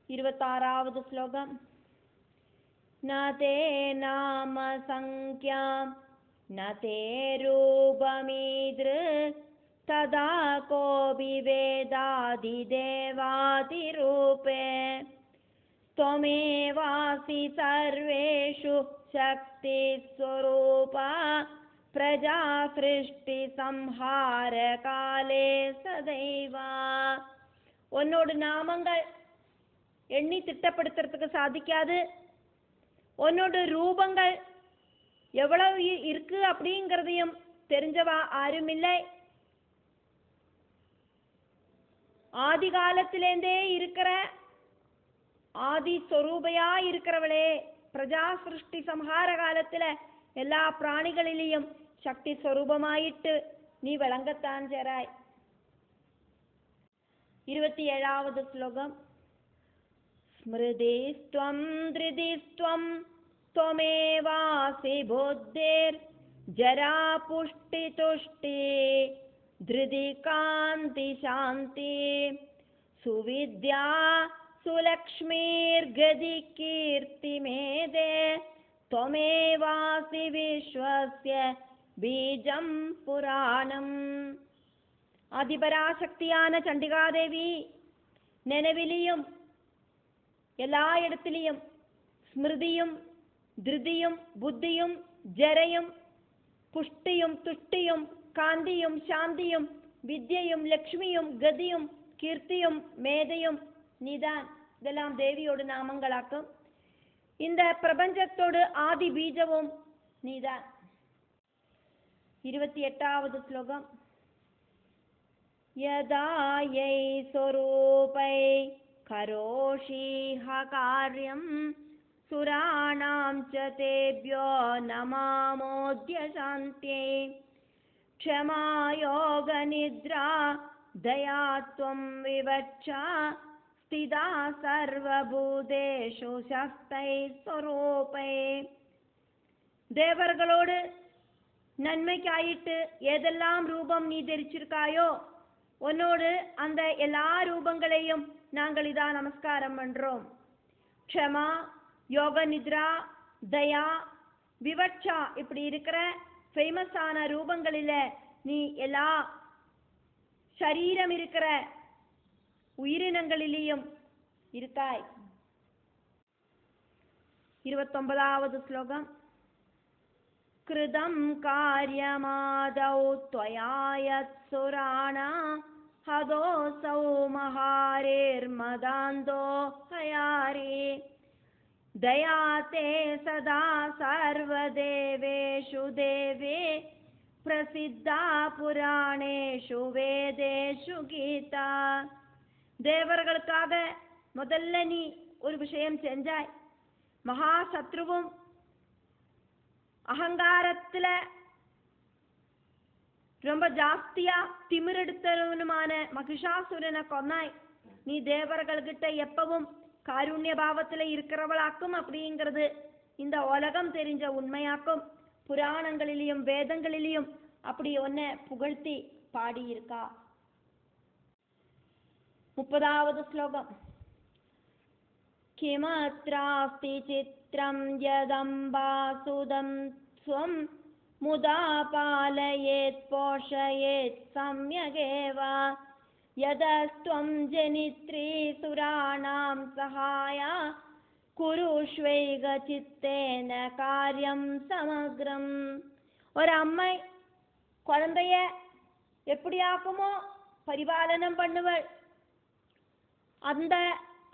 26வது ஸ்லோகம். நதே நாம சங்க்யாம் நதே ரூபமீத்ரு ததா கோபி வேதாதி தேவாதிரூபே त्वमेवासि सर्वेषु शक्ति स्वरूपा प्रजा सृष्टि संहार काले सदैवा. உன்னோட நாமங்கள் எண்ணி திட்டப்படுத்துறதுக்கு சாதிக்காது. உன்னோட ரூபங்கள் எவ்வளவு இருக்கு அப்படிங்கிறதையும் தெரிஞ்சவா யாரும் இல்லை. ஆதி காலத்திலேந்தே இருக்கிற ஆதி ஸ்வரூபையா இருக்கிறவளே, பிரஜா சிருஷ்டி சம்ஹார காலத்துல எல்லா பிராணிகளிலையும் சக்தி ஸ்வரூபமாயிட்டு நீ விளங்கத்தான் சேராய். 27வது ஸ்லோகம். ஸ்மிருதிஸ்த்வம் த்ரிதிஸ்த்வம் த்வமேவாசி புத்திர் ஜரா புஷ்டி துஷ்டி த்ரிதி காந்தி சாந்தி சுவித்யா சுலக்ஷ்மீர்கதி கீர்த்தி மேதே त्वमेवासि विश्वस्य बीजं पुराणம். ஆதிபராசக்தியான சண்டிகாதேவி நினைவிலையும் எல்லா இடத்திலையும் ஸ்மிருதியும் திருதியும் புத்தியும் ஜரையும் புஷ்டியும் துஷ்டியும் காந்தியும் சாந்தியும் வித்யையும் லக்ஷ்மியும் கதியும் கீர்த்தியும் மேதையும் நீதான். இதெல்லாம் தேவியோட நாமங்களாக்கும். இந்த பிரபஞ்சத்தோடு ஆதி பீஜவும் நீதான். 28வது ஸ்லோகம். யதாயை ஸ்வரூபை கரோஷிஹ கார்யம் சுராணாம் ச தேப்யோ நமாமோத்ய சாந்த்யை க்ஷமா யோக நித்ரா தயாத்வம் விவட்சா ஸ்திதா சர்வபூதேஷு சக்தை ஸ்வரூபை. தேவர்களோடு நன்மைக்காயிட்டு ஏதெல்லாம் ரூபம் நீ தரிச்சிருக்காயோ உன்னோடு அந்த எல்லா ரூபங்களையும் நாங்கள் இதா நமஸ்காரம் பண்றோம். க்ஷமா, யோக நித்ரா, தயா, விவட்சா இப்படி இருக்கிற ஃபேமஸான ரூபங்களில நீ எல்லா சரீரம் இருக்கிற உயிரினங்களிலேயும் இருக்காய். 29வது ஸ்லோகம். கிருதம் காரியமாதௌ த்வயாயத் சுராணா ஹதோசௌ மஹாரேர் மதாந்தோ ஹயாரே தயாதே சதா சர்வதேவேஷு தேவே பிரசித்தா புராணேஷு வேதேஷு கீதா. தேவர்களுக்காக முதல்ல நீ ஒரு விஷயம் செஞ்சாய். மகா சத்ருவும் அகங்காரத்துல ரொம்ப ஜாஸ்தியா திமிரெடுத்தவனுமான மகிஷாசுரனை கொன்னாய். நீ தேவர்கள்கிட்ட எப்பவும் காருண்ய பாவத்துல இருக்கிறவளாக்கும் அப்படிங்கிறது இந்த உலகம் தெரிஞ்ச உண்மையாக்கும். புராணங்களிலையும் வேதங்களிலையும் அப்படி ஒன்ன புகழ்த்தி பாடியிருக்கா. 30வது ஸ்லோகம். கிமத்ராஸ்தி சித்ரம் யதம்பாசுதம் ஸ்வம் முதா பாலயேத் போஷயேத் சம்யகேவ யதஸ்த்வம் ஜனித்ரி சுராணாம் சகாயா குருஷ்வைக சித்தேன காரியம் சமக்ரம். ஒரு அம்மை குழந்தைய எப்படியாக்குமோ பரிபாலனம் பண்ணுவள். அந்த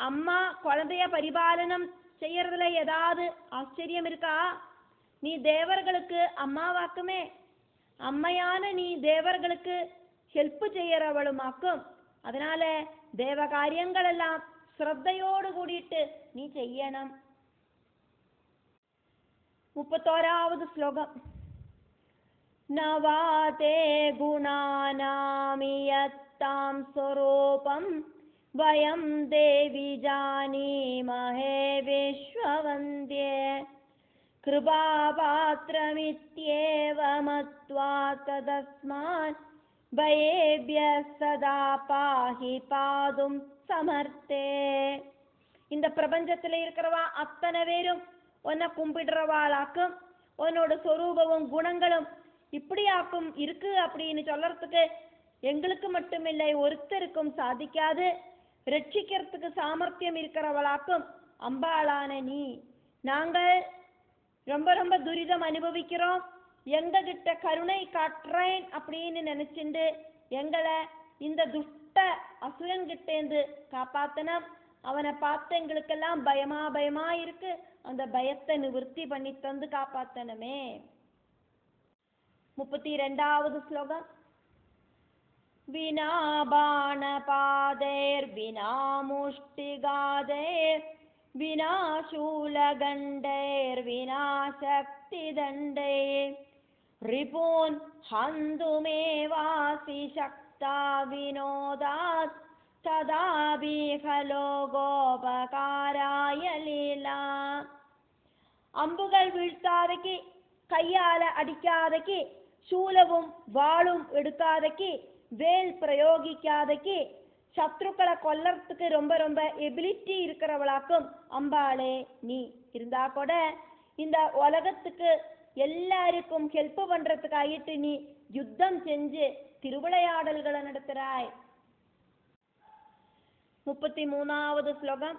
அம்மா குழந்தைய பரிபாலனம் செய்யறதுல ஏதாவது ஆச்சரியம் இருக்கா? நீ தேவர்களுக்கு அம்மாவாக்குமே. அம்மையான நீ தேவர்களுக்கு ஹெல்ப் செய்யறவளுமாக்கும். அதனால தேவ காரியங்கள் எல்லாம் ஸ்ரத்தையோடு கூடிட்டு நீ செய்யணும். 31வது ஸ்லோகம். நவாதே குணாநாமியத்தாம் ஸ்வரூபம் வயம் தேவி ஜானீமஹே விஸ்வவந்தியே கிருபாபாத்ரமித்யேவ மத்வா ததஸ்மாத் பயேப்ய சதா பாஹி பாதும் சமர்த்தே. இந்த பிரபஞ்சத்துல இருக்கிறவா அத்தனை பேரும் உன்னை கும்பிடுறவாளாக்கும். உன்னோட சொரூபமும் குணங்களும் இப்படியாக்கும் இருக்கு அப்படின்னு சொல்றதுக்கு எங்களுக்கு மட்டுமில்லை ஒருத்தருக்கும் சாதிக்காது. ரட்சிக்கிறதுக்கு சாமர்த்தியம் இருக்கிறவளாக்கும் அம்பாளான நீ. நாங்கள் ரொம்ப ரொம்ப துரிதம் அனுபவிக்கிறோம், எங்க கிட்ட கருணை காட்டுறேன் அப்படின்னு நினைச்சுண்டு எங்களை இந்த துஷ்ட அசுரன்கிட்டேந்து காப்பாத்தனம். அவனை பார்த்து எங்களுக்கெல்லாம் பயமா இருக்கு, அந்த பயத்தை நிவர்த்தி பண்ணி தந்து காப்பாத்தனமே. 32வது ஸ்லோகம். வினா பாண பாதைர் வினா முஷ்டிகாதைர் வினா சூலகண்டைர் வினா சக்தி தண்டைர் ரிபூன் ஹந்துமேவாசி சக்தா வினோதாத் ததாபிஹலோ கோபகாராய லீலா. அம்புகள் வீழ்த்தாதக்கு, கையால அடிக்காதக்கு, சூலவும் வாளும் எடுக்காதக்கு, வேல் பிரயோகிக்காதக்கு, சத்ருக்களை கொல்லறதுக்கு ரொம்ப ரொம்ப எபிலிட்டி இருக்கிறவளாக்கும் அம்பாளே நீ. இருந்தா கூட இந்த உலகத்துக்கு எல்லாருக்கும் ஹெல்ப் பண்றதுக்கு ஆயிட்டு நீ யுத்தம் செஞ்சு திருவிளையாடல்களை நடத்துறாய். 33வது ஸ்லோகம்.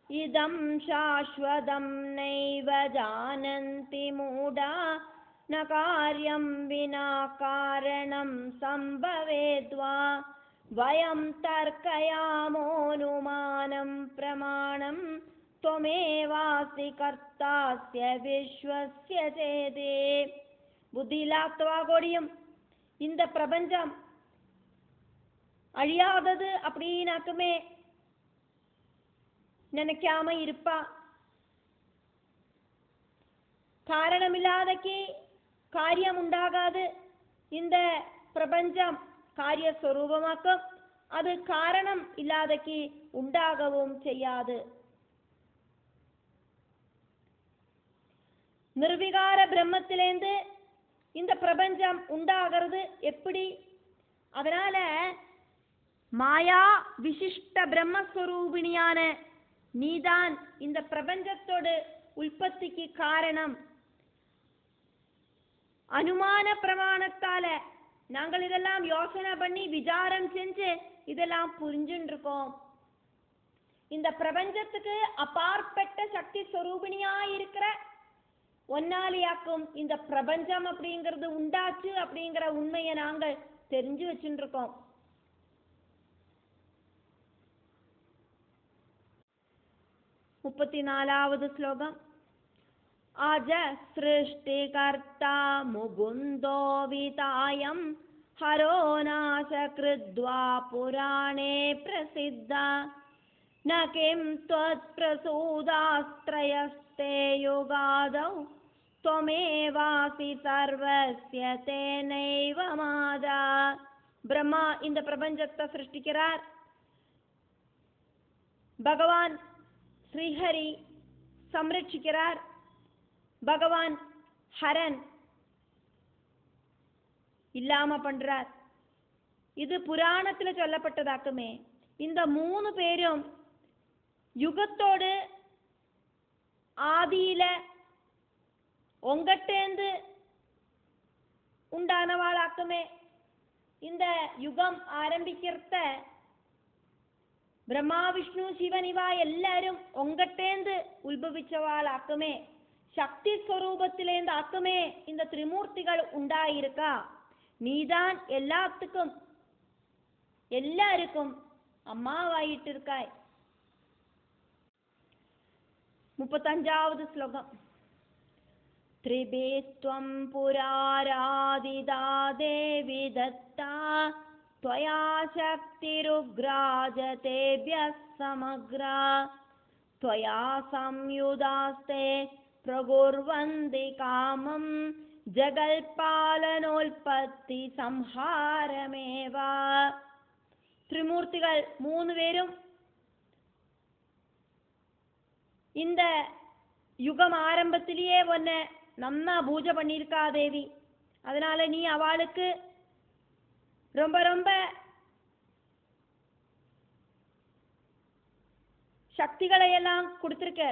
இதம் சாஸ்வதம் நைவ ஜானந்தி மூடா ந காரியம் வினா காரணம் சம்பவேத்வா வயம் தர்க்கயாமோனுமானம் பிரமாணம் त्वमेवासि கர்த்தாஸ்ய விஸ்வஸ்ய சேதே. புத்தி இல்லாதவா கூடியும் இந்த பிரபஞ்சம் அழியாதது அப்படின்னாக்குமே நினைக்காம இருப்பா. காரணமில்லாதக்கு காரியம் உண்டாகாது. இந்த பிரபஞ்சம் காரியஸ்வரூபமாக்கும், அது காரணம் இல்லாதக்கு உண்டாகவும் செய்யாது. நிர்விகார பிரம்மத்திலேந்து இந்த பிரபஞ்சம் உண்டாகிறது எப்படி? அதனால மாயா விசிஷ்ட பிரம்மஸ்வரூபிணியான நீதான் இந்த பிரபஞ்சத்தோட உற்பத்திக்கு காரணம். அனுமான பிரமாணத்தால நாங்கள் இதெல்லாம் யோசனை பண்ணி விசாரம் செஞ்சு இதெல்லாம் புரிஞ்சுட்டு இருக்கோம். இந்த பிரபஞ்சத்துக்கு அப்பாற்பட்ட சக்தி ஸ்வரூபிணியா இருக்கிற ஒன்னாலியாக்கும் இந்த பிரபஞ்சம் அப்படிங்கிறது உண்டாச்சு அப்படிங்கிற உண்மையை நாங்கள் தெரிஞ்சு வச்சுட்டு இருக்கோம். 34வது ஸ்லோகம். அஜ சிருஷ்டிகர்த்தா முகுந்தோ விதாயம் ஹரோ நாசக்ருத்வா புராணே பிரசித்தா ந கிம் த்வத் பிரசூதாஸ்த்ரயஸ்தே யுகாதௌ त्वमेवासि सर्वस्य तेनैव मादा. பிரம்மா இந்த பிரபஞ்சத்தை சிருஷ்டிக்கிறார். பகவான் ஸ்ரீஹரி சம்ரட்சிக்கிறார். பகவான் ஹரன் இல்லாம பண்றார். இது புராணத்துல சொல்லப்பட்டதாக்குமே. இந்த 3 பேரும் யுகத்தோடு ஆதியில உங்கட்டேந்து உண்டானவாளாக்குமே. இந்த யுகம் ஆரம்பிக்கிறத பிரம்மா விஷ்ணு சிவன் இவா எல்லாரும் உங்கட்டேந்து உத்பவிச்சவாளாக்குமே. சக்தி ஸ்வரூபத்திலேந்து ஆக்குமே இந்த திரிமூர்த்திகள் உண்டாயிருக்கா. நீதான் எல்லாத்துக்கும் எல்லாருக்கும் அம்மாவாயிட்டு இருக்காய். 35வது ஸ்லோகம். त्रिभिस्त्वं पुराराधिता देवी दत्ता त्वया शक्तिरुग्राजतेभ्यः समग्रा त्वया संयुधास्ते प्रकुर्वन्ति कामं जगल्पालनोत्पत्ति संहारमेव. त्रिमूर्तिகள் 3 பேரும் இந்த யுகம் ஆரம்பத்திலேயே ஒன்ன நன்னா பூஜை பண்ணியிருக்கா தேவி. அதனால நீ அவளுக்கு ரொம்ப ரொம்ப சக்திகளை எல்லாம் கொடுத்திருக்க.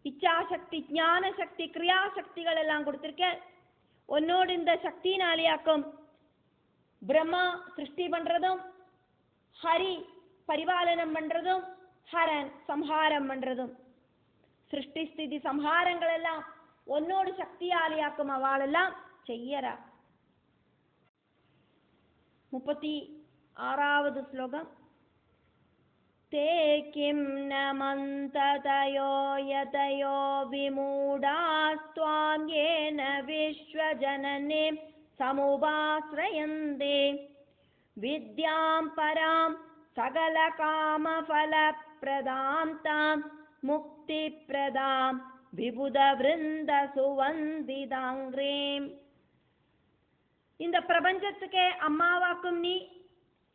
இச்சாசக்தி, ஞான சக்தி, கிரியாசக்திகள் எல்லாம் கொடுத்திருக்க. உன்னோடு இந்த சக்தினாலேயாக்கும் பிரம்மா சிருஷ்டி பண்றதும், ஹரி பரிபாலனம் பண்றதும், ஹரன் சம்ஹாரம் பண்றதும். சிருஷ்டி ஸ்திதி சம்ஹாரங்கள் எல்லாம் உன்னோடு சக்தியாலேயாக்கும் அவளெல்லாம் செய்யறா. 36வது ஸ்லோகம். ते किं न मन्ततयो यतयो विमूढास्त्वां येन विश्वजननीं समुपाश्रयन्ते विद्यां परां सकलकामफलप्रदां तां मुक्तिप्रदां विबुधवृन्दसुवन्दिताङ्ग्रीम्. இந்த பிரபஞ்சத்துக்கே அம்மாவாக்கும் நீ,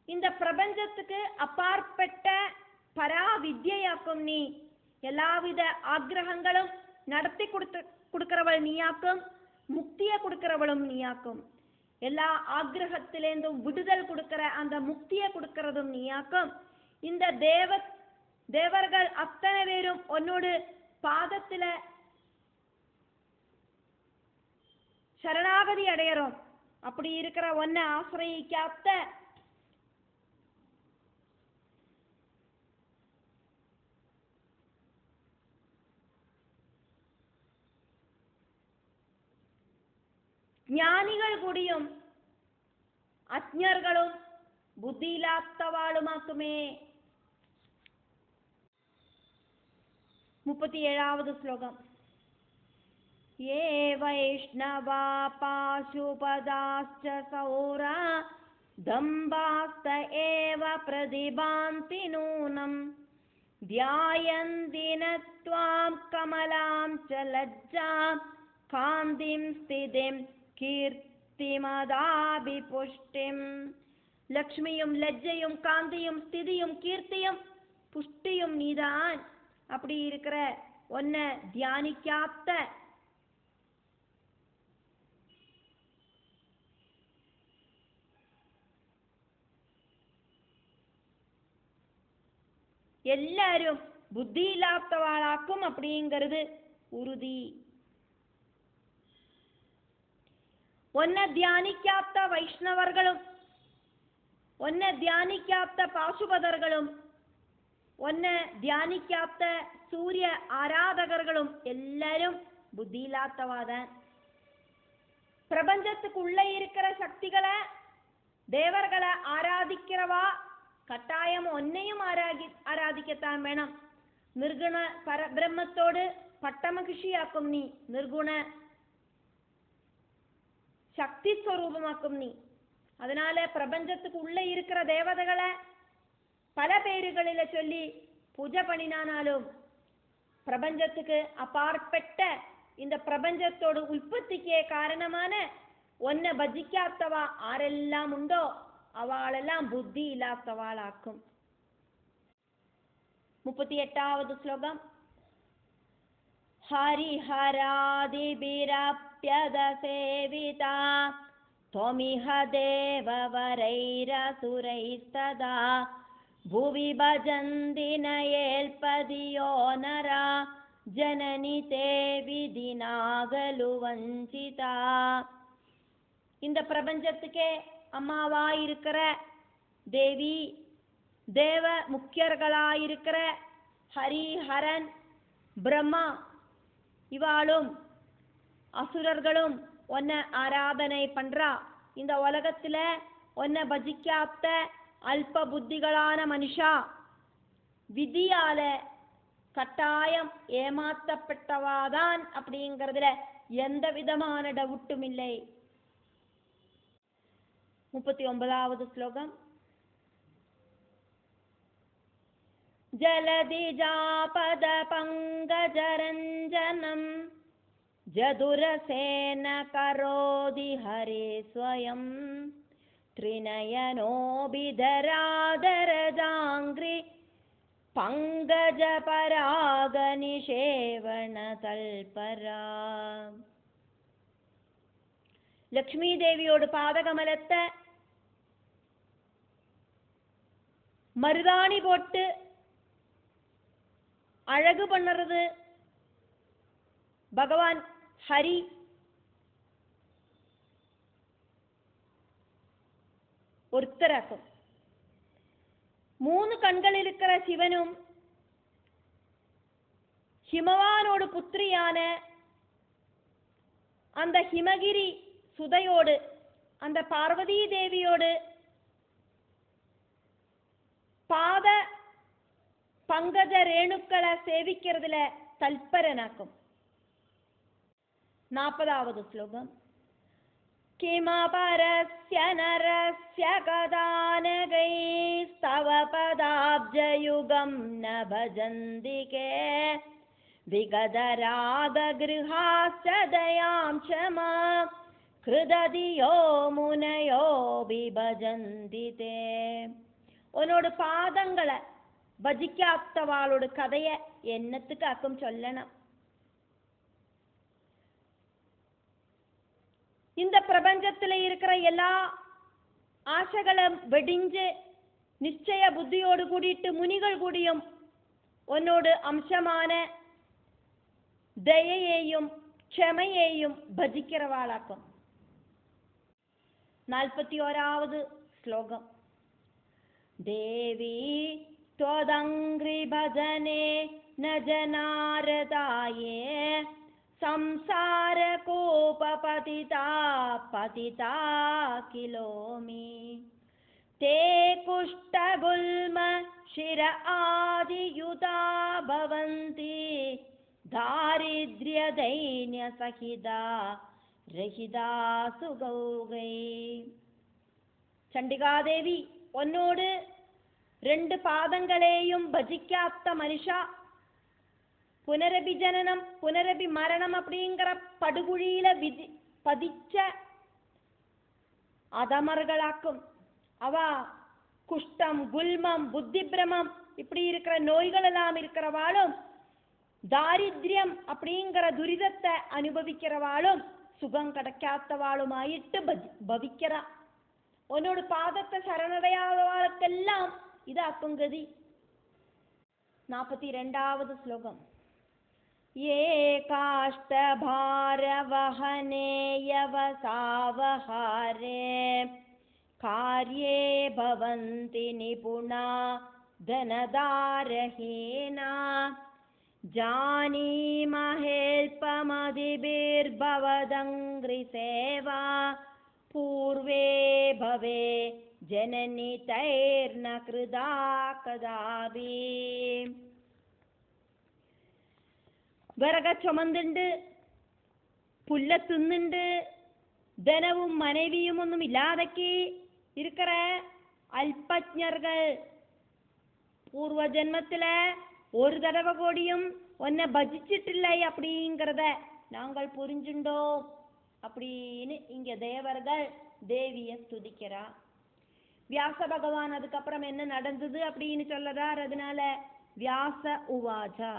இந்த பிரபஞ்சத்துக்கு அப்பாற்பட்ட பரா வித்யாக்கும் நீ, எல்லாவித ஆக்ரகங்களும் நடத்தி கொடுக்கிறவள் நீயாக்கும், முக்தியை கொடுக்கிறவளும் நீயாக்கும், எல்லா ஆக்ரகத்திலேருந்தும் விடுதல் கொடுக்கிற அந்த முக்தியை கொடுக்கிறதும் நீயாக்கும். இந்த தேவர்கள் அத்தனை பேரும் உன்னோடு பாதத்துல சரணாகதி அடையறோம். அப்படி இருக்கிற ஒன்ன ஆசிரியிக்காத்த ജ്ഞാനികൾ കൂടിയും അജ്ഞർകളും ബുദ്ധിയില്ലാത്തവാളുമാക്കുമേ. 37வது ശ്ലോകം. ये वैष्णवा पाशुपदाश्च सौरा दम्भास्त एव प्रतिभान्ति नूनं ध्यायन्ति न त्वां कमलां च लज्जां कान्तिं स्थितिं कीर्तिमदाभिपुष्टिं. லக்ஷ்மியும் லஜ்ஜையும் காந்தியும் ஸ்திதியும் கீர்த்தியும் புஷ்டியும் நீதான். அப்படி இருக்கிற ஒன்ன தியானிக்காத்த எல்லாரும் புத்தி இல்லாதவாளாக்கும் அப்படிங்கிறது உறுதி. ஒன்ன தியானிக்காத்த வைஷ்ணவர்களும், ஒன்ன தியானிக்காத்த பாசுபதர்களும், ஒன்ன தியானிக்காத்த சூரிய ஆராதகர்களும் எல்லாரும் புத்தி இல்லாதவாதான். பிரபஞ்சத்துக்குள்ள இருக்கிற சக்திகளை தேவர்களை ஆராதிக்கிறவா கட்டாயம் ஒன்னையும் ஆராதிக்கத்தான் வேணும். நிர்குண பரபிரம்மத்தோடு பட்டமகிஷியாக்கும் நீ, நிர்குண சக்தி ஸ்வரூபமாக்கும் நீ. அதனால பிரபஞ்சத்துக்கு உள்ள இருக்கிற தேவதைகளை பல பேருகளில சொல்லி பூஜை பண்ணினாலும் பிரபஞ்சத்துக்கு அப்பாற்பட்ட இந்த பிரபஞ்சத்தோடு உற்பத்திக்கே காரணமான ஒன்ன பஜிக்காத்தவா ஆரெல்லாம் உண்டோ அவளெல்லாம் புத்தி இல்லாதவாளாக்கும். 38வது ஸ்லோகம். ஹரிஹராதிபிரப்யதசேவிதா त्वमिह देववरैरसुरैस्तदा भुवि भजन्ति नयेल्पदियो नरा जननि ते विधिनागलु वञ्चिता. இந்த பிரபஞ்சத்துக்கே அம்மாவாயிருக்கிற தேவி, தேவ முக்கியர்களாயிருக்கிற ஹரிஹரன் பிரம்மா இவாளும் அசுரர்களும் ஒன்ன ஆராதனை பண்றா. இந்த உலகத்துல ஒன்ன பஜிக்காத்த அல்ப புத்திகளான மனுஷா விதியால கட்டாயம் ஏமாற்றப்பட்டவாதான் அப்படிங்கிறதுல எந்த விதமான டவுட்டும் இல்லை. 39வது ஸ்லோகம். ஜலதிஜாபத பங்கஜரஞ்சனம் ஜதுரசேன கரோதி ஹரே ஸ்வயம் த்ரிநயனோபிதராதரஜாங்கிரி பங்கஜ பராக நிஷேவண தல்பரா. லக்ஷ்மி தேவியோட பாதகமலத்தை மருதாணி போட்டு அழகு பண்ணுறது பகவான் ஹரி. ஒருத்தராக்கும் 3 கண்கள் இருக்கிற சிவனும் ஹிமவானோடு புத்திரியான அந்த ஹிமகிரி சுதையோடு அந்த பார்வதி தேவியோடு பாத பங்கஜ ரேணுக்களை சேவிக்கிறதுல தல்பரனாக்கும். 40வது ஸ்லோகம். கிமபரஸ்ய நரஸ்ய கதானகைஸ்தவ பதாப்ஜயுகம் ந பஜந்தி கே விகதராககிருஹாஸ்ச தயாம் க்ஷமா கிருததியோ முனயோ விபஜந்தி தே. உன்னோட பாதங்களை பஜிக்காத்தவாளோட கதைய என்னத்துக்காக்கும் சொல்லணும். இந்த பிரபஞ்சத்துல இருக்கிற எல்லா ஆசைகளும் வெடிஞ்சு நிச்சய புத்தியோடு கூடிட்டு முனிகள் கூடியும் உன்னோடு அம்சமான தயையையும் க்ஷமையையும் பஜிக்கிறவாளாக்கும். 41வது ஸ்லோகம். தேவி त्वदङ्घ्रि भजने न जनारदाये संसार कोपपतिता पतिता किलोमि ते कुष्ठगुल्म शिर आदियुता भवन्ति दारिद्र्य दैन्य सहिता रहिता सुगौगै. ചണ്ഡികാദേവി ഒന്നോട് 2 പാദങ്ങളെയും ഭജിക്കാത്ത മനുഷ്യ പുനരഭി ജനനം പുനരഭി മരണം அப்படிங்கிற படுகுழியில பதிச்ச அதமர்களாக்கும். அவ குஷ்டம் குல்மம் புத்திபிரமம் இப்படி இருக்கிற நோய்கள் எல்லாம் இருக்கிறவாளும் தாரித்யம் அப்படிங்கிற துரிதத்தை அனுபவிக்கிறவாளும் சுகம் கிடைக்காதவாளுமாயிட்டு பவிக்கிறா. உன்னோட பாதத்தை சரணடையாதவாளுக்கெல்லாம் இதாக்கும் கதி. 42வது ஸ்லோகம். ये काष्ठभारवहने यवसावहारे कार्ये भवन्ति निपुणा धनदारहीना जानीमहेल्पमदिभिर्भवदङ्घ्रिसेवा पूर्वे भवे जननी तैर्न कृदा कदापि. விறக சுமந்துண்டு புல்ல தின்னுண்டு தனவும் மனைவியும் ஒன்றும் இல்லாதக்கி இருக்கிற அல்பஜர்கள் பூர்வ ஜென்மத்துல ஒரு தடவை கோடியும் உன்னை பஜிச்சிட்டில்லை அப்படிங்கிறத நாங்கள் புரிஞ்சுண்டோம் அப்படின்னு இங்க தேவர்கள் தேவிய ஸ்துதிக்கிறா. வியாச பகவான் அதுக்கப்புறம் என்ன நடந்தது அப்படின்னு சொல்லறார். அதனால வியாச உவாச்சா.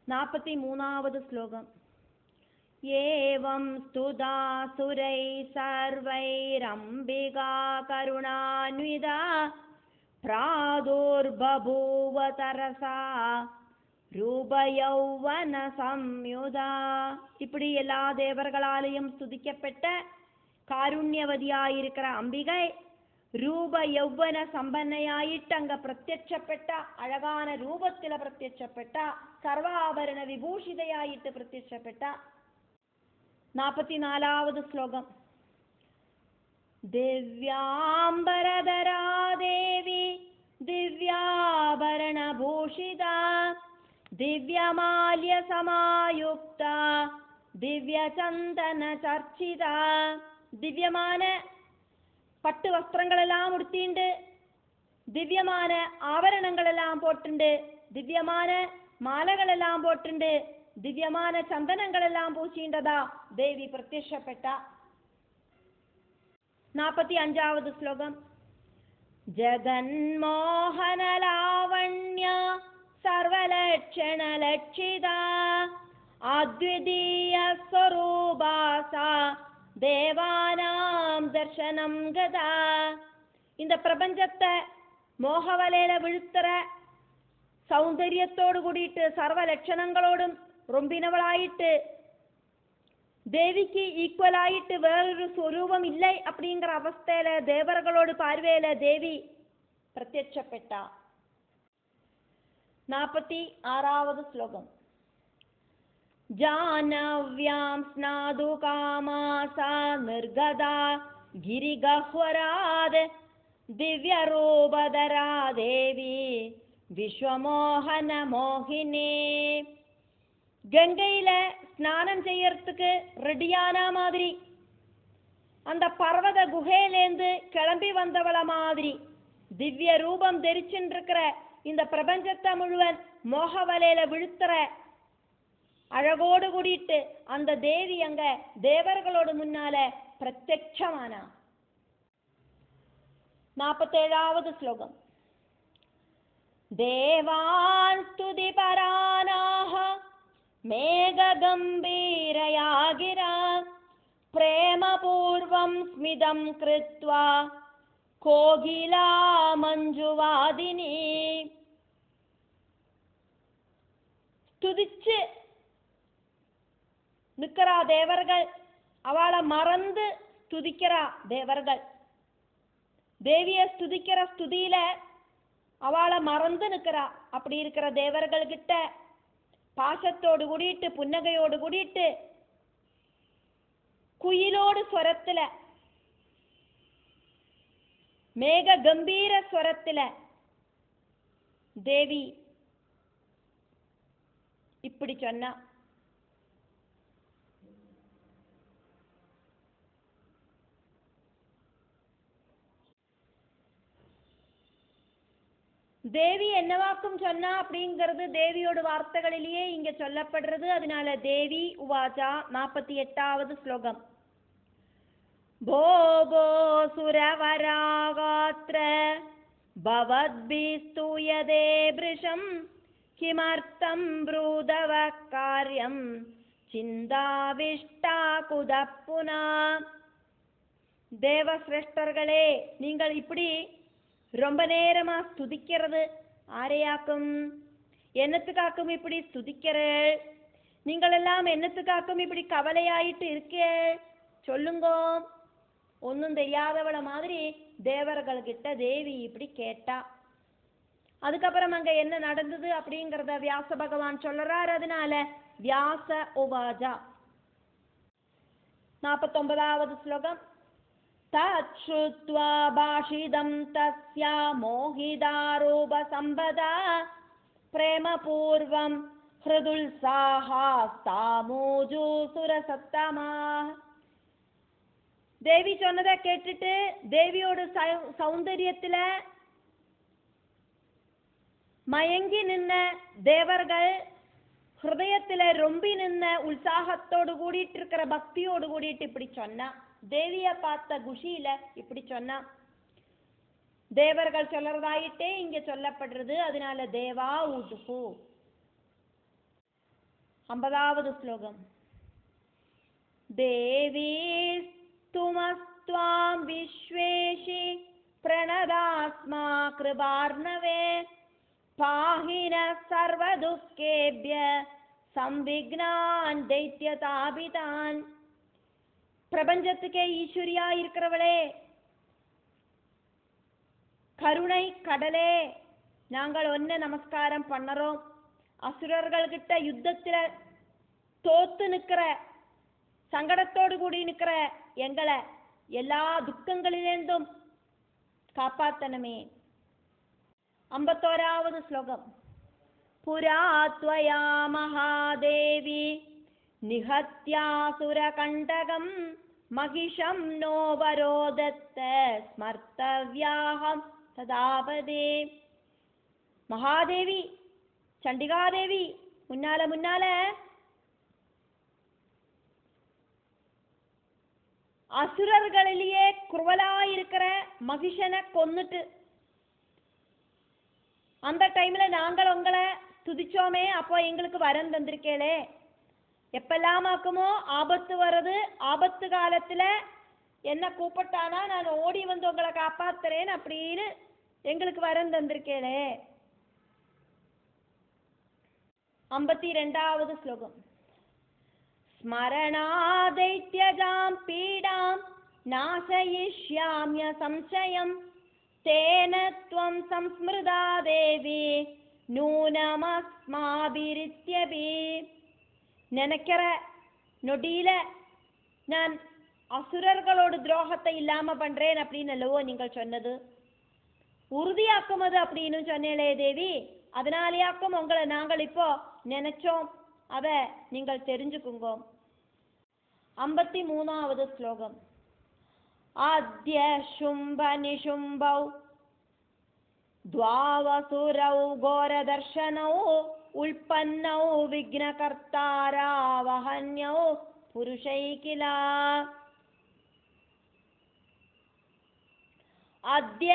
43வது ஸ்லோகம். ஏவம் ஸ்துதா சுரை சர்வைரம்பிகா கருணான்விதா பிராதுர்பபூவ தரசா ரூபயௌவன சம்யுதா. இப்படி எல்லா தேவர்களாலையும் ஸ்துதிக்கப்பட்ட காருண்யவதியாயிருக்கிற அம்பிகை ரூப யௌவன சம்பன்னையாயிட்டு அங்க பிரத்யட்சப்பட்ட அழகான ரூபத்தில பிரத்யட்சப்பட்ட சர்வாபரண விபூஷிதையாயிட்டு பிரத்யட்சப்பட்ட. 44வது ஸ்லோகம். திவ்யாம்பரதரா தேவி திவ்யாபரண பூஷிதா திவ்யமால்ய சமாயுக்தா திவ்ய சந்தன சர்ச்சிதா. திவ்யமான பட்டு வஸ்திரங்கள் எல்லாம் உடுத்திண்டு திவ்யமான ஆபரணங்கள் எல்லாம் போட்டுண்டு திவ்யமான மாலைகள் எல்லாம் போட்டுண்டு திவ்யமான சந்தனங்கள் எல்லாம் பூசிண்டதா தேவி பிரத்யட்சப்பட்டா. 45வது ஸ்லோகம். ஜகன்மோகன லாவண்ய சர்வலட்சண லட்சிதா அத்விதீய ஸ்வரூபாசா தேவானாம் தர்சனம் கதா. இந்த பிரபஞ்சத்தை மோகவலையில விழுத்துற സൗന്ദര്യത്തോടു കൂടിയിട്ട് സർവലക്ഷണങ്ങളോടും റൊമ്പിനവളായിട്ട് தேவிக்கு ஈக்குவலாயிட்டு வேறொரு ஸ்வரூபம் இல்லை அப்படிங்கிற அவஸ்தையில தேவர்களோடு பார்வையில தேவி பிரத்யட்சப்பட்டா. 46வது ஸ்லோகம். ஜானவ்யாம் ஸ்நாது காமாசா நிர்கதா கிரிகஹ்வராத் திவ்யரூபதரா தேவி விஸ்வமோகன மோகினே. கங்கையில ஸ்நானம் செய்யறதுக்கு ரெடியான மாதிரி அந்த பர்வத குகையிலேந்து கிளம்பி வந்தவள மாதிரி திவ்ய ரூபம் தரிச்சுட்டு இருக்கிற இந்த பிரபஞ்சத்தை முழுவன் மோக வலையில விழுத்துற அழகோடு கூடிட்டு அந்த தேவி அங்க தேவர்களோடு முன்னால பிரத்யட்சமானா. 47வது ஸ்லோகம். தேவான் ஸ்துதி பரானாஹ மேககம்பீரயா கிரா பிரேமபூர்வம் ஸ்மிதம் கிருத்வா கோகிலா மஞ்சுவாதினி. ஸ்துதிச்சு நிற்கிறா தேவர்கள், அவளை மறந்து ஸ்துதிக்கிறா தேவர்கள். தேவிய ஸ்துதிக்கிற ஸ்துதியில அவளை மறந்து நிற்கிறா. அப்படி இருக்கிற தேவர்கள் கிட்ட பாசத்தோடு கூடிட்டு புன்னகையோடு கூடிட்டு குயிலோடு ஸ்வரத்துல மேக கம்பீர ஸ்வரத்துல தேவி இப்படி சொன்னா. தேவி என்னவாக்கும் சொன்னா அப்படிங்கிறது தேவியோட வார்த்தைகளிலேயே இங்க சொல்லப்படுறது. அதனால தேவி உவாச்சா. 48வது ஸ்லோகம். போபோ சுரவராகாத்ர பவத்பிஸ்தூயதே பிருஷம் கிமர்த்தம் ப்ரூதவ காரியம் சிந்தாவிஷ்டா குதப்புனா. தேவசிரேஷ்டர்களே, நீங்கள் இப்படி ரொம்ப நேரமா ஸ்துதிக்கிறது ஆரையாக்கும்? என்னத்துக்காக்கும் இப்படி ஸ்துதிக்கிற? நீங்கள் எல்லாம் என்னத்துக்காக்கும் இப்படி கவலையாயிட்டு இருக்கே? சொல்லுங்கோ. ஒன்னும் தெரியாதவள மாதிரி தேவர்கள் கிட்ட தேவி இப்படி கேட்டா. அதுக்கப்புறம் அங்க என்ன நடந்தது அப்படிங்கறத வியாச பகவான் சொல்றார். அதனால வியாச உவாஜா. 49வது ஸ்லோகம். தச்ருத்வா பாஷிதம் தஸ்யா மோகிதாரூப சம்பதா பிரேமபூர்வம் ஹிருதுல்சாஹா ஸ்தாமூஜு சுரசத்தமா. தேவி சொன்னதை கேட்டுட்டு தேவியோட சௌந்தரியத்துல மயங்கி நின்ன தேவர்கள் ஹிருதயத்துல ரொம்பி நின்ன உற்சாகத்தோடு கூடிட்டு இருக்கிற பக்தியோடு கூடிட்டு இப்படி சொன்னா. தேவிய பார்த்த குஷியில இப்படி சொன்னா. தேவர்கள் சொல்றதாயிட்டே இங்க சொல்லப்படுறது. அதனால தேவா ஊதுஹு. 50வது ஸ்லோகம். தேவி துமஸ்த்வாம் விஸ்வேஷி பிரணதாஸ்மா கிருபார்ணவே பாஹின சர்வ துக்கேப்ய சம்விக்னான் தைத்யதாபிதான். பிரபஞ்சத்துக்கே ஈஸ்வரியா இருக்கிறவளே, கருணை கடலே, நாங்கள் ஒன்ன நமஸ்காரம் பண்ணறோம். அசுரர்கள் கிட்ட யுத்தத்துல தோத்து நிக்கிற சங்கடத்தோடு கூடி நிக்கிற எங்களை எல்லா துக்கங்களிலிருந்தும் காப்பாத்தனமே. 51வது ஸ்லோகம். புரா த்வயா மகாதேவி நிஹத்யாசுரகண்டகம் மகிஷம் நோவரோதத்த ஸ்மர்த்தவ்யாஹம் சதாபதே. மகாதேவி, சண்டிகாதேவி, முன்னால அசுரர்களிலேயே குருவலாயிருக்கிற மகிஷனை கொன்னுட்டு அந்த டைம்ல நாங்கள் உங்களை துதிச்சோமே, அப்போ எங்களுக்கு வரம் தந்திருக்கேளே. எப்பெல்லாம் ஆக்குமோ ஆபத்து வருது, ஆபத்து காலத்துல என்ன கூப்பிட்டானா நான் ஓடி வந்து உங்களை காப்பாத்துறேன் அப்படின்னு எங்களுக்கு வரம் தந்திருக்கேளே. 52வது ஸ்லோகம். ஸ்மரணாதைத்யஜாம் பீடாம் நாசயிஷ்யாம்ய சம்சயம் தேன த்வம் சம்ஸ்மிருதா தேவி நூனமஸ்மாபிரித்யபி. நினைக்கிற நொடியில நான் அசுரர்களோட துரோகத்தை இல்லாம பண்றேன் அப்படின்னு அல்லவோ நீங்கள் சொன்னது, உறுதியாக்கும் அது அப்படின்னு சொன்னேளே தேவி, அதனாலேயாக்கும் உங்களை நாங்கள் இப்போ நினைச்சோம், அதை நீங்கள் தெரிஞ்சுக்குங்க. 53வது ஸ்லோகம். ஆத்ய சும்ப நிஷும்பௌ த்வாவசுரௌ கோரதர்ஷனௌ உல்பன்னௌ விக்னகர்த்தாராவஹன்யௌ புருஷை கிலா. ஆத்ய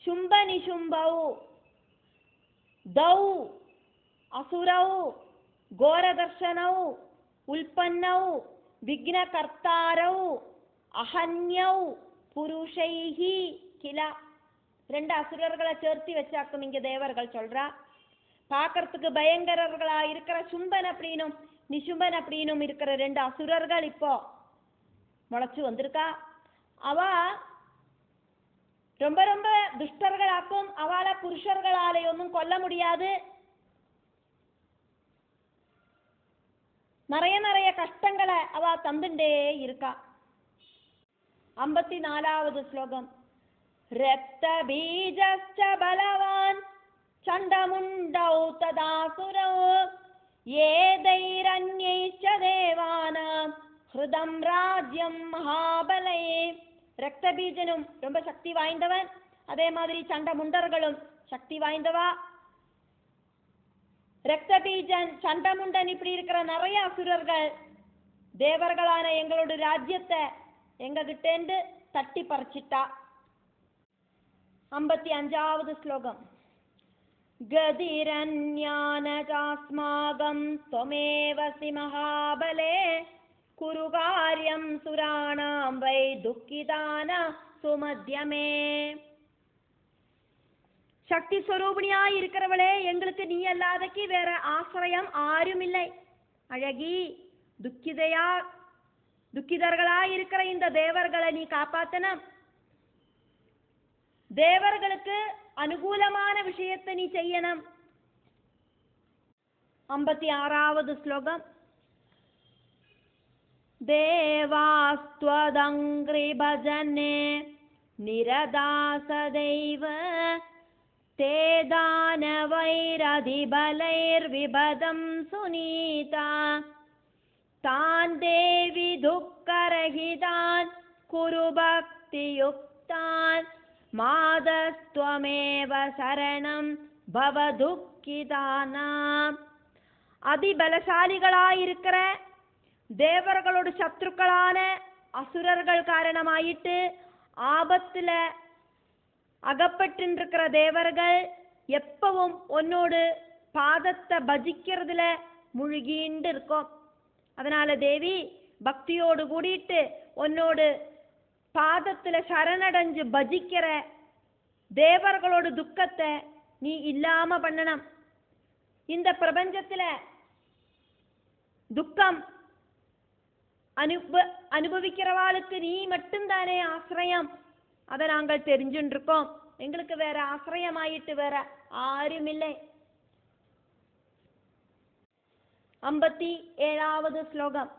शुंभ निशुंभौ दौ असुरौ घोरदर्शनौ उल्पन्नौ विघ्नकर्तारौ अहन्यौ पुरुषैः किल. ரெண்டு அசுரர்களை சேர்த்து வச்சாக்கும் இங்க தேவர்கள் சொல்றா. பார்க்கறதுக்கு பயங்கரர்களா இருக்கிற சும்பன் அப்படின்னும் நிசும்பன் அப்படின்னும் இருக்கிற ரெண்டு அசுரர்கள் இப்போ முளைச்சு வந்திருக்கா. அவ ரொம்ப ரொம்ப துஷ்டர்களாக்கும். அவளை புருஷர்களாலே ஒன்றும் கொல்ல முடியாது. நிறைய நிறைய கஷ்டங்களை அவ தந்துட்டே இருக்கா. 54வது ஸ்லோகம். ரக்த பீஜஸ்ச பலவான் சண்டமுண்டௌ ததாசுரௌ ஏதைரன்யைச்ச தேவானாம் ஹ்ருதம் ராஜ்யம் மகாபலே. ரக்த பீஜனும் ரொம்ப சக்தி வாய்ந்தவன், அதே மாதிரி சண்ட முண்டர்களும் சக்தி வாய்ந்தவா. ரக்த பீஜன் சண்டமுண்டன் இப்படி இருக்கிற நிறைய அசுரர்கள் தேவர்களான எங்களோட ராஜ்யத்தை எங்க கிட்டேந்து தட்டி பறிச்சிட்டா. 55வது ஸ்லோகம். கதிரன்யானஜாஸ்மாகம் த்வமேவசி மகாபலே குரு காரியம் சுராணாம் வை துக்கிதான சுமத்யமே. சக்தி ஸ்வரூபிணியாய் இருக்கிறவளே, எங்களுக்கு நீ அல்லாதக்கு வேற ஆசிரியம் ஆருமில்லை. அழகி, துக்கிதர்களாய் இருக்கிற இந்த தேவர்களை நீ காப்பாத்தணும். தேவர்களுக்கு அனுகூலமான விஷயத்தை நீ செய்யணும். 56வது ஸ்லோகம். தேவாஸ்த்வதங்க்ரி பஜனே நிரதாசதைவ தே தானவைரதிபலைர்விபதம் சுனீதா தான் தேவி துக்கரஹிதான் குரு பக்தியுக்தான் மாதஸ்த்வமேவ சரணம் பவதுக்கிதானாம். அதிபலசாலிகளாயிருக்கிற தேவர்களோடு சத்ருக்களான அசுரர்கள் காரணமாயிட்டு ஆபத்துல அகப்பட்டிருக்கிற தேவர்கள் எப்பவும் உன்னோடு பாதத்தை பஜிக்கிறதுல முழுகிண்டு இருக்கும். அதனால தேவி, பக்தியோடு கூடிட்டு உன்னோடு பாதத்துல சரணடைஞ்சு பஜிக்கிற தேவர்களோட துக்கத்தை நீ இல்லாம பண்ணணும். இந்த பிரபஞ்சத்துல துக்கம் அனுபவிக்கிறவாளுக்கு நீ மட்டும்தானே ஆசிரியம். அதை நாங்கள் தெரிஞ்சுட்டு இருக்கோம். எங்களுக்கு வேற ஆசிரியமாயிட்டு வேற ஆருமில்லை. 57வது ஸ்லோகம்.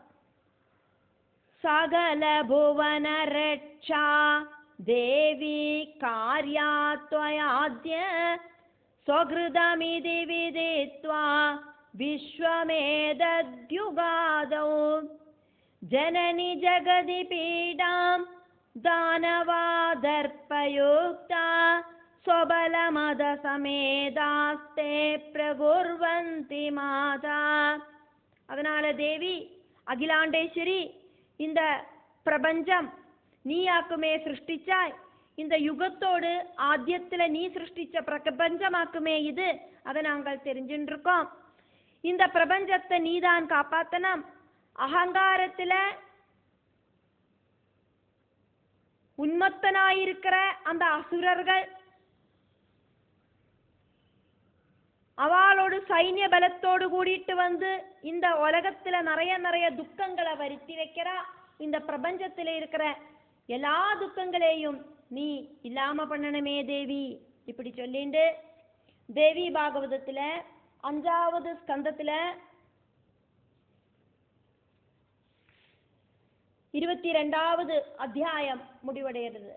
சகல புவன ரட்சா தேவி கார்யாத்வயாத்ய ஸ்வக்ருதமிதி விதித்வா விஸ்வமேதத்யுகாதௌ ஜனனி ஜகதி பீடாம் தானவாதர்ப்பயுக்தா ஸ்வபலமத சமேதாஸ்தே பிரகுர்வந்தி மாதா. அதனால தேவி அகிலாண்டேஸ்வரி, இந்த பிரபஞ்சம் நீயாக்குமே சிருஷ்டிச்சாய். இந்த யுகத்தோடு ஆத்தியத்துல நீ சிருஷ்டிச்ச பிரபஞ்சமாக்குமே இது. அதை நாங்கள் தெரிஞ்சுட்டு இருக்கோம். இந்த பிரபஞ்சத்தை நீதான் காப்பாத்தனம். அகங்காரத்துல உன்மத்தனாயிருக்கிற அந்த அசுரர்கள் அவளோடு சைன்ய பலத்தோடு கூடிட்டு வந்து இந்த உலகத்துல நிறைய நிறைய துக்கங்களை வருத்தி வைக்கிறா. இந்த பிரபஞ்சத்துல இருக்கிற எல்லா துக்கங்களையும் நீ இல்லாம பண்ணணுமே தேவி. இப்படி சொல்லிண்டு தேவி பாகவதத்துல 5வது ஸ்கந்தத்துல 22வது அத்தியாயம் முடிவடைகிறது.